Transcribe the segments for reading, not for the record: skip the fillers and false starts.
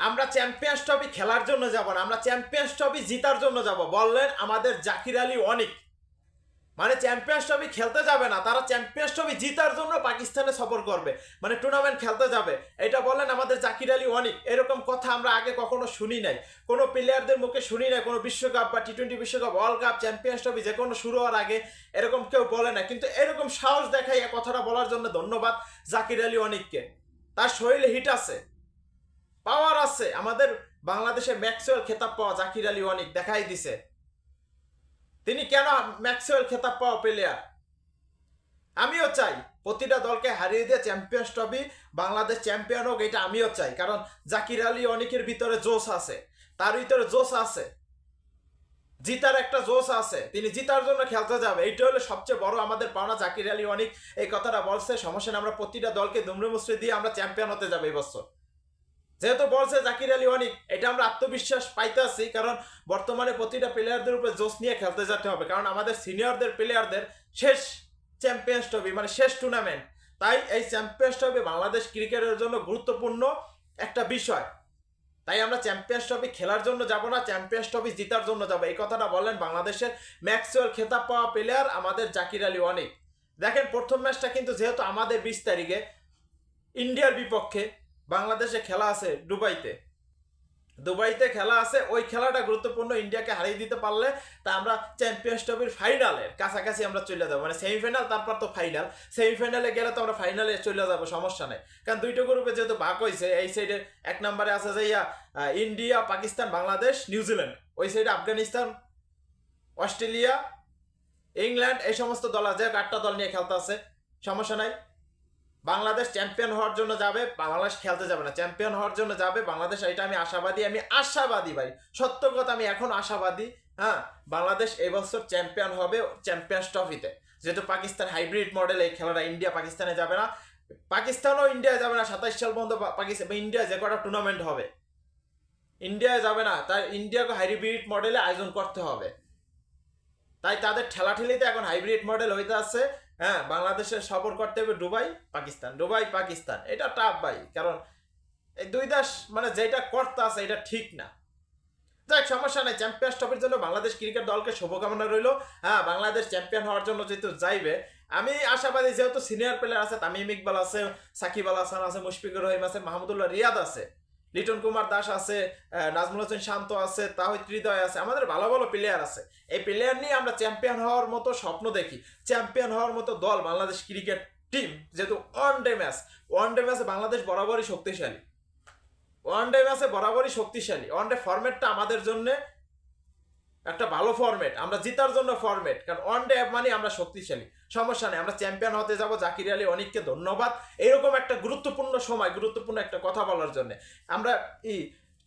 আমরা champions trophy খেলার জন্য যাব না, আমরা চ্যাম্পিয়ন্স ট্রফি জিতার জন্য যাব বললেন আমাদের জাকির আলী অনিক। মানে চ্যাম্পিয়ন্স ট্রফি খেলতে যাবে না, তারা চ্যাম্পিয়ন্স ট্রফি জিতার জন্য পাকিস্তানে সফর করবে, মানে টুর্নামেন্ট খেলতে যাবে, এটা বললেন আমাদের জাকির আলী অনিক। এরকম কথা আমরা আগে কখনো শুনি নাই, কোনো প্লেয়ারদের মুখে শুনি নাই। কোনো বিশ্বকাপ বা টি-20 বিশ্বকাপ, ওয়ার্ল্ড কাপ, চ্যাম্পিয়ন্স ট্রফি যে কোনো শুরু হওয়ার আগে এরকম কেউ বলে না। কিন্তু এরকম সাহস দেখাই এই কথাটা বলার জন্য ধন্যবাদ জাকির আলী অনিককে। তার শরীরে হিট আছে, পাওয়ার আছে। আমাদের বাংলাদেশে ম্যাক্সওয়েল খেতাব পাওয়া জাকির আলী অনিক দেখাই দিছে তিনি কেন ম্যাক্সওয়েল খেতাব পাওয়া প্লেয়ার। আমিও চাই প্রতিটা দলকে হারিয়ে দিয়ে চ্যাম্পিয়ন্স ট্রফি বাংলাদেশ চ্যাম্পিয়ন হোক, এটা আমিও চাই। কারণ জাকির আলী অনিকের ভিতরে জোশ আছে, তার ভিতরে জোশ আছে, জিতার একটা জোশ আছে, তিনি জিতার জন্য খেলতে যাবে। এইটা হলো সবচেয়ে বড় আমাদের পাওনা। জাকির আলী অনিক এই কথাটা বলছে, সমস্যা নেই, আমরা প্রতিটা দলকে দুমড়ে মুচড়ে দিয়ে আমরা চ্যাম্পিয়ন হতে যাবে এই বছর। যেহেতু বলছে জাকির আলী অনিক, এটা আমরা আত্মবিশ্বাস পাইতেছি। কারণ বর্তমানে প্রতিটা প্লেয়ারদের উপরে জোশ নিয়ে খেলতে যেতে হবে, কারণ আমাদের সিনিয়রদের প্লেয়ারদের শেষ চ্যাম্পিয়ন্স ট্রফি, মানে শেষ টুর্নামেন্ট। তাই এই চ্যাম্পিয়ন্স ট্রফি বাংলাদেশ ক্রিকেটের জন্য গুরুত্বপূর্ণ একটা বিষয়। তাই আমরা চ্যাম্পিয়ন্স ট্রফি খেলার জন্য যাব না, চ্যাম্পিয়ন্স ট্রফি জিতার জন্য যাব। এই কথাটা বললেন বাংলাদেশের ম্যাক্সওয়েল খেতাব পাওয়া প্লেয়ার আমাদের জাকির আলী অনিক। দেখেন প্রথম ম্যাচটা কিন্তু যেহেতু আমাদের 20 তারিখে ইন্ডিয়ার বিপক্ষে বাংলাদেশে খেলা আছে, দুবাইতে খেলা আছে। ওই খেলাটা গুরুত্বপূর্ণ, ইন্ডিয়াকে হারিয়ে দিতে পারলে তা আমরা চ্যাম্পিয়ন্স ট্রফির ফাইনালের কাছাকাছি আমরা চলে যাবো, মানে সেমিফাইনাল, তারপর তো ফাইনাল। সেমিফাইনালে গেলে তো আমরা ফাইনালে চলে যাবো, সমস্যা নেই। কারণ দুইটা গ্রুপে যেহেতু ভাগ হয়েছে, এই সাইডে 1 নম্বরে আছে যে ইন্ডিয়া, পাকিস্তান, বাংলাদেশ, নিউজিল্যান্ড। ওই সাইডে আফগানিস্তান, অস্ট্রেলিয়া, ইংল্যান্ড, এই সমস্ত দল আছে। 8টা দল নিয়ে খেলতে আছে, সমস্যা নাই। বাংলাদেশ চ্যাম্পিয়ন হওয়ার জন্য যাবে, বাংলাদেশ খেলতে যাবে না, চ্যাম্পিয়ন হওয়ার জন্য যাবে বাংলাদেশ। এটা আমি আশাবাদী ভাই, সত্য কথা, আমি এখন আশাবাদী। হ্যাঁ, বাংলাদেশ এবছর চ্যাম্পিয়ন হবে চ্যাম্পিয়ন্স ট্রফিতে। যেহেতু পাকিস্তান হাইব্রিড মডেল এই খেলাটা, ইন্ডিয়া পাকিস্তানে যাবে না, পাকিস্তানও ইন্ডিয়া যাবে না। 27 সাল পর্যন্ত পাকিস্তান ইন্ডিয়া যে কটা টুর্নামেন্ট হবে ইন্ডিয়া যাবে না, তাই ইন্ডিয়াকে হাইব্রিড মডেলে আয়োজন করতে হবে। তাই তাদের ঠেলাঠেলিতে এখন হাইব্রিড মডেল হইতে আছে। হ্যাঁ, বাংলাদেশের সফর করতে হবে দুবাই পাকিস্তান। এটা টাফ ভাই, কারণ এই দুই দেশ মানে যেটা করতে আছে এটা ঠিক না। যাক, সমস্যা নাই। চ্যাম্পিয়ন্স ট্রফির জন্য বাংলাদেশ ক্রিকেট দলকে শুভকামনা রইল। হ্যাঁ, বাংলাদেশ চ্যাম্পিয়ন হওয়ার জন্য যেহেতু যাইবে, আমি আশাবাদী। যেহেতু সিনিয়র প্লেয়ার আছে, তামিম ইকবাল আছে, সাকিব আল হাসান আছে, মুশফিকুর রহিম আছে, মাহমুদুল্লাহ রিয়াদ আছে, লিটন কুমার দাস আছে, নাজমুল হোসেন শান্ত আছে, তাহিদ হৃদয় আছে, আমাদের ভালো ভালো প্লেয়ার আছে। এই প্লেয়ার নিয়ে আমরা চ্যাম্পিয়ন হওয়ার মতো স্বপ্ন দেখি, চ্যাম্পিয়ন হওয়ার মতো দল বাংলাদেশ ক্রিকেট টিম। যেহেতু ওয়ান ডে ম্যাচে বাংলাদেশ বরাবরই শক্তিশালী, ওয়ান ডে ফরম্যাটটা আমাদের জন্য একটা ভালো ফরম্যাট, আমরা জিতার জন্য ফরম্যাট। কারণ ওয়ান ডে মানে আমরা শক্তিশালী, সমস্যা নেই, আমরা চ্যাম্পিয়ন হতে যাব। জাকির আলী অনিককে ধন্যবাদ এরকম একটা গুরুত্বপূর্ণ সময়, গুরুত্বপূর্ণ একটা কথা বলার জন্য। আমরা এই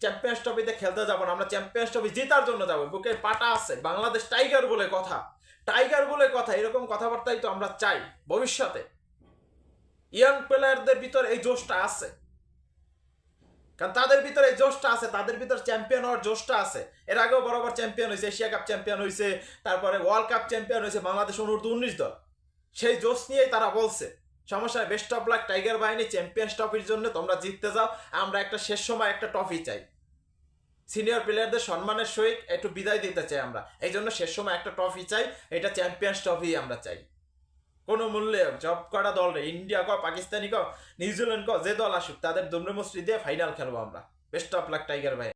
চ্যাম্পিয়ন্স ট্রফিতে খেলতে যাব না, আমরা চ্যাম্পিয়ন্স ট্রফি জিতার জন্য যাবো। বুকে পাটা আছে, বাংলাদেশ টাইগার বলে কথা, এরকম কথাবার্তাই তো আমরা চাই ভবিষ্যতে। ইয়াং প্লেয়ারদের ভিতর এই জোশটা আছে, কারণ তাদের ভিতরে এই জোশটা আছে, তাদের ভিতরে চ্যাম্পিয়ন হওয়ার জোশটা আছে। এর আগেও বরাবর চ্যাম্পিয়ন হয়েছে, এশিয়া কাপ চ্যাম্পিয়ন হয়েছে, তারপরে ওয়ার্ল্ড কাপ চ্যাম্পিয়ন হয়েছে বাংলাদেশ অনূর্ধ্ব-19 দল। সেই জোশ নিয়েই তারা বলছে, সমস্যা বেস্ট অফ লাক টাইগার বাহিনী, চ্যাম্পিয়ন্স ট্রফির জন্য তোমরা জিততে যাও। আমরা একটা শেষ সময় একটা ট্রফি চাই, সিনিয়র প্লেয়ারদের সম্মানের সহিত একটু বিদায় দিতে চাই আমরা। এই জন্য শেষ সময় একটা ট্রফি চাই, এটা চ্যাম্পিয়ন্স ট্রফি আমরা চাই। কোনো মূল্যে জব করা দল রে, ইন্ডিয়া কো, পাকিস্তানি কো, নিউজিল্যান্ড কো, যে দল আসুক তাদের দুমড়ে মুচড়ে দিয়ে ফাইনাল খেলবো আমরা। বেস্ট অফ লাক টাইগার ভাই।